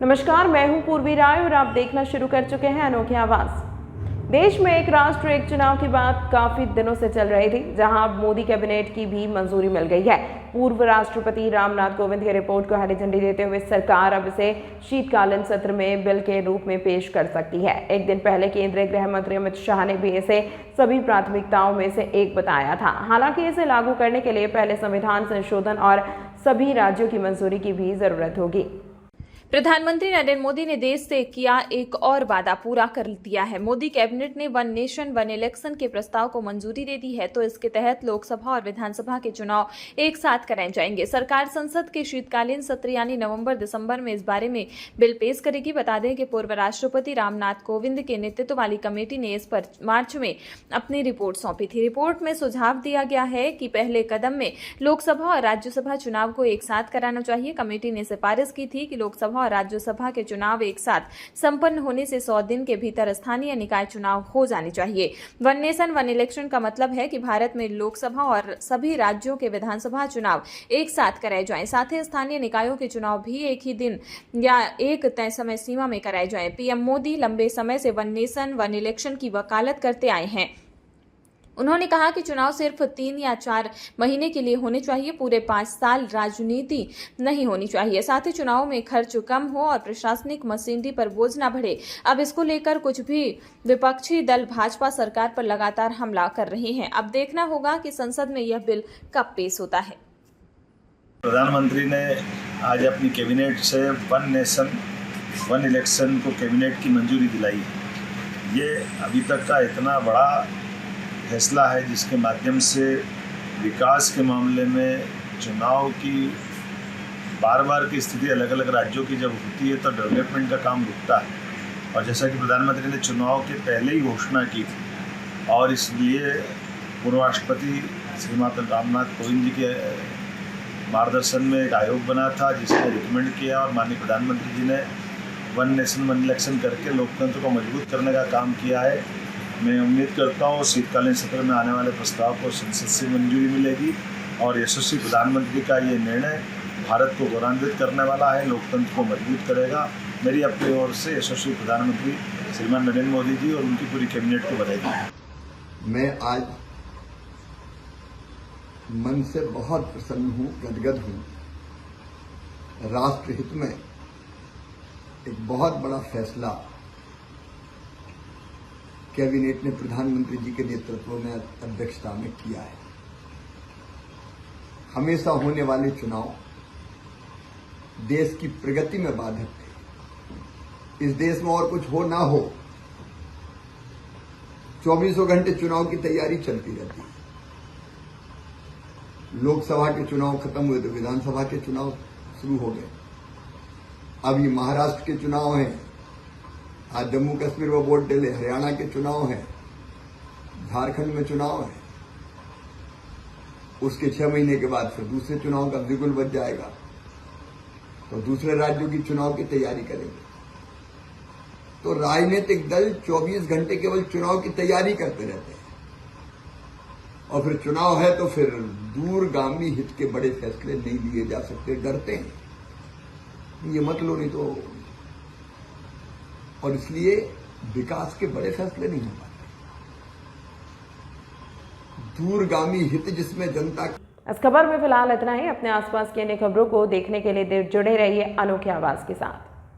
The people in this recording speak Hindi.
नमस्कार, मैं हूं पूर्वी राय और आप देखना शुरू कर चुके हैं अनोखी आवाज। देश में एक राष्ट्र एक चुनाव की बात काफी दिनों से चल रही थी, जहां अब मोदी कैबिनेट की भी मंजूरी मिल गई है। पूर्व राष्ट्रपति रामनाथ कोविंद की रिपोर्ट को हरी झंडी देते हुए सरकार अब इसे शीतकालीन सत्र में बिल के रूप में पेश कर सकती है। एक दिन पहले केंद्रीय गृह मंत्री अमित शाह ने भी इसे सभी प्राथमिकताओं में से एक बताया था। हालांकि इसे लागू करने के लिए पहले संविधान संशोधन और सभी राज्यों की मंजूरी की भी जरूरत होगी। प्रधानमंत्री नरेंद्र मोदी ने देश से किया एक और वादा पूरा कर दिया है। मोदी कैबिनेट ने वन नेशन वन इलेक्शन के प्रस्ताव को मंजूरी दे दी है, तो इसके तहत लोकसभा और विधानसभा के चुनाव एक साथ कराए जाएंगे। सरकार संसद के शीतकालीन सत्र यानी नवंबर-दिसंबर में इस बारे में बिल पेश करेगी। बता दें कि पूर्व राष्ट्रपति रामनाथ कोविंद के नेतृत्व वाली कमेटी ने इस पर मार्च में अपनी रिपोर्ट सौंपी थी। रिपोर्ट में सुझाव दिया गया है कि पहले कदम में लोकसभा और राज्यसभा चुनाव को एक साथ कराना चाहिए। कमेटी ने सिफारिश की थी कि लोकसभा और राज्यसभा के चुनाव एक साथ संपन्न होने से 100 दिन के भीतर स्थानीय निकाय चुनाव हो जाने चाहिए। वन नेशन वन इलेक्शन का मतलब है कि भारत में लोकसभा और सभी राज्यों के विधानसभा चुनाव एक साथ कराए जाएं। साथ ही स्थानीय निकायों के चुनाव भी एक ही दिन या एक तय समय सीमा में कराए जाएं। पीएम मोदी लंबे समय से वन नेशन वन इलेक्शन की वकालत करते आए हैं। उन्होंने कहा कि चुनाव सिर्फ 3 या 4 महीने के लिए होने चाहिए, पूरे 5 साल राजनीति नहीं होनी चाहिए। साथ ही चुनाव में खर्च कम हो और प्रशासनिक मशीनरी पर बोझ न बढ़े। अब इसको लेकर कुछ भी विपक्षी दल भाजपा सरकार पर लगातार हमला कर रहे हैं। अब देखना होगा कि संसद में यह बिल कब पेश होता है। प्रधानमंत्री ने आज अपनी कैबिनेट से वन नेशन वन इलेक्शन को कैबिनेट की मंजूरी दिलाई। ये अभी तक का इतना बड़ा फैसला है जिसके माध्यम से विकास के मामले में चुनाव की बार की स्थिति अलग अलग राज्यों की जब होती है तो डेवलपमेंट का काम रुकता है। और जैसा कि प्रधानमंत्री ने चुनाव के पहले ही घोषणा की थी और इसलिए पूर्व राष्ट्रपति श्रीमान रामनाथ कोविंद जी के मार्गदर्शन में एक आयोग बना था जिसने रिकमेंड किया और माननीय प्रधानमंत्री जी ने वन नेशन वन इलेक्शन करके लोकतंत्र को मजबूत करने का काम किया है। मैं उम्मीद करता हूँ शीतकालीन सत्र में आने वाले प्रस्ताव को संसद से मंजूरी मिलेगी और यशस्वी प्रधानमंत्री का ये निर्णय भारत को गौरवान्वित करने वाला है, लोकतंत्र को मजबूत करेगा। मेरी अपनी ओर से यशस्वी प्रधानमंत्री श्रीमान नरेंद्र मोदी जी और उनकी पूरी कैबिनेट को बधाई दी। मैं आज मन से बहुत प्रसन्न हूँ, गदगद हूँ। राष्ट्रहित में एक बहुत बड़ा फैसला कैबिनेट ने प्रधानमंत्री जी के नेतृत्व में अध्यक्षता में किया है। हमेशा होने वाले चुनाव देश की प्रगति में बाधक थे। इस देश में और कुछ हो ना हो, 24 घंटे चुनाव की तैयारी चलती रहती है। लोकसभा के चुनाव खत्म हुए तो विधानसभा के चुनाव शुरू हो गए। अभी महाराष्ट्र के चुनाव हैं, आज जम्मू कश्मीर में वोट डले, हरियाणा के चुनाव हैं, झारखंड में चुनाव है। उसके 6 महीने के बाद फिर दूसरे चुनाव का बिगुल बच जाएगा, तो दूसरे राज्यों की चुनाव की तैयारी करेंगे। तो राजनीतिक दल 24 घंटे केवल चुनाव की तैयारी करते रहते हैं और फिर चुनाव है तो फिर दूरगामी हित के बड़े फैसले नहीं लिए जा सकते, डरते हैं। ये मत लो नहीं तो, और इसलिए विकास के बड़े फैसले नहीं हो पाते। दूरगामी हित जिसमें जनता। इस खबर में फिलहाल इतना ही। अपने आसपास की अन्य खबरों को देखने के लिए जुड़े रहिए अनोखी आवाज के साथ।